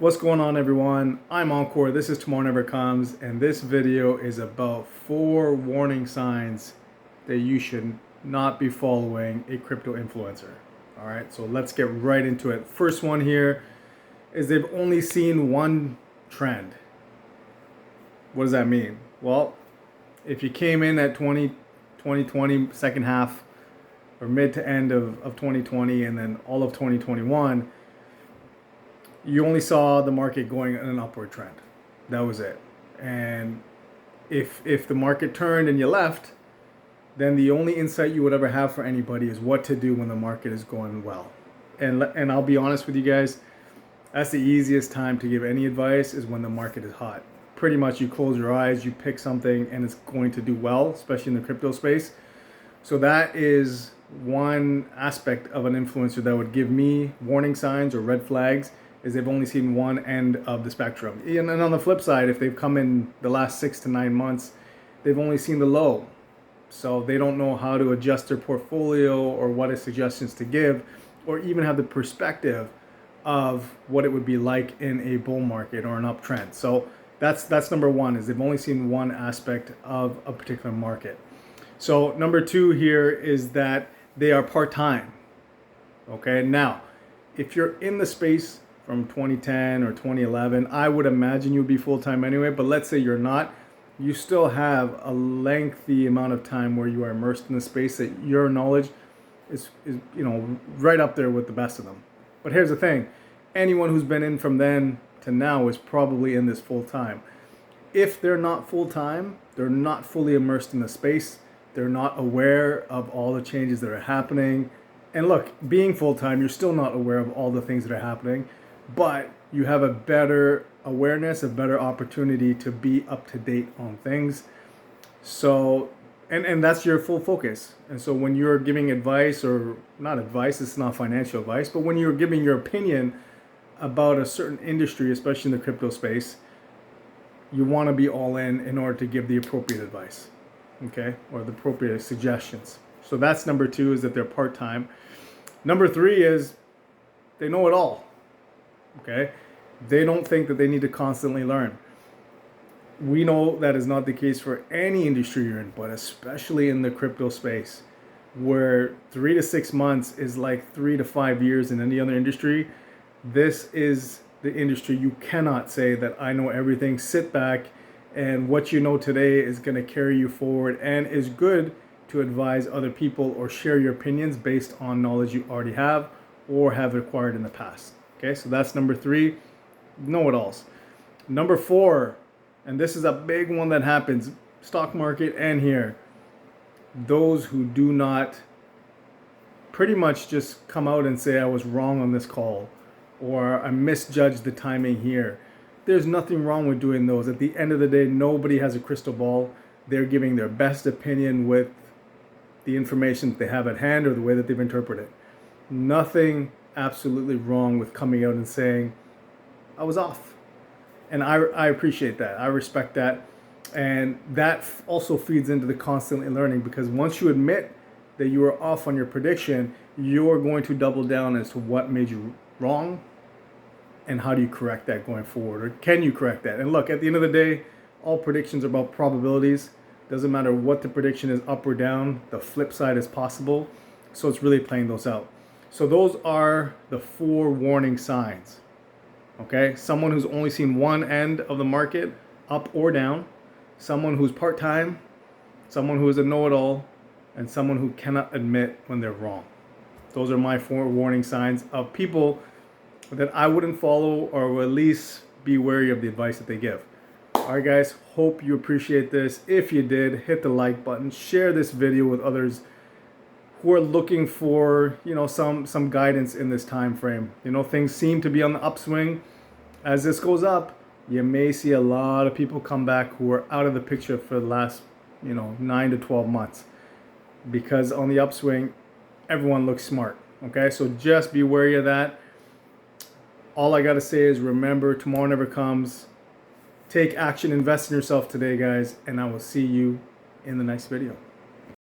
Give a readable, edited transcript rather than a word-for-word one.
What's going on, everyone? I'm Encore. This is Tomorrow Never Comes, and this video is about 4 warning signs that you should not be following a crypto influencer. All right, so let's get right into it. First one here is they've only seen one trend. What does that mean? Well, if you came in at 2020 second half or mid to end of 2020 and then all of 2021, you only saw the market going in an upward trend. That was it. And if the market turned and you left, then the only insight you would ever have for anybody is what to do when the market is going well. And I'll be honest with you guys, that's the easiest time to give any advice is when the market is hot. Pretty much you close your eyes, you pick something and it's going to do well, especially in the crypto space. So that is one aspect of an influencer that would give me warning signs or red flags, is they've only seen one end of the spectrum. And on the flip side, if they've come in the last 6 to 9 months, they've only seen the low. So they don't know how to adjust their portfolio or what is suggestions to give, or even have the perspective of what it would be like in a bull market or an uptrend. So that's number one, is they've only seen one aspect of a particular market. So number two here is that they are part-time. Okay, now, if you're in the space from 2010 or 2011, I would imagine you'd be full-time anyway, but let's say you're not, you still have a lengthy amount of time where you are immersed in the space that your knowledge is right up there with the best of them. But here's the thing, anyone who's been in from then to now is probably in this full-time. If they're not full-time, they're not fully immersed in the space, they're not aware of all the changes that are happening. And look, being full-time, you're still not aware of all the things that are happening, but you have a better awareness, a better opportunity to be up to date on things. So, and that's your full focus. And so when you're giving advice, or not advice, it's not financial advice, but when you're giving your opinion about a certain industry, especially in the crypto space, you want to be all in order to give the appropriate advice, okay, or the appropriate suggestions. So that's number two, is that they're part-time. Number three is they know it all. Okay, they don't think that they need to constantly learn. We know that is not the case for any industry you're in, but especially in the crypto space, where 3 to 6 months is like 3 to 5 years in any other industry. This is the industry you cannot say that I know everything. Sit back, and what you know today is going to carry you forward and is good to advise other people or share your opinions based on knowledge you already have or have acquired in the past. Okay, so that's number three, know-it-alls. Number four, and this is a big one that happens, stock market and here, those who do not pretty much just come out and say I was wrong on this call, or I misjudged the timing here. There's nothing wrong with doing those. At the end of the day, nobody has a crystal ball. They're giving their best opinion with the information that they have at hand or the way that they've interpreted it. Nothing absolutely wrong with coming out and saying I was off, and I appreciate that. I respect that, and that also feeds into the constantly learning, because once you admit that you are off on your prediction, you're going to double down as to what made you wrong and how do you correct that going forward, or can you correct that. And look, at the end of the day, all predictions are about probabilities. Doesn't matter what the prediction is, up or down, the flip side is possible. So it's really playing those out. So those are the 4 warning signs. Okay, someone who's only seen one end of the market, up or down, someone who's part-time, someone who is a know-it-all, and someone who cannot admit when they're wrong. Those are my 4 warning signs of people that I wouldn't follow, or will at least be wary of the advice that they give. All right, guys, hope you appreciate this. If you did, hit the like button, share this video with others who are looking for, some guidance in this time frame. Things seem to be on the upswing. As this goes up, you may see a lot of people come back who are out of the picture for the last 9 to 12 months, because on the upswing everyone looks smart. Okay, so just be wary of that. All I gotta say is, remember, tomorrow never comes. Take action, invest in yourself today, guys, and I will see you in the next video.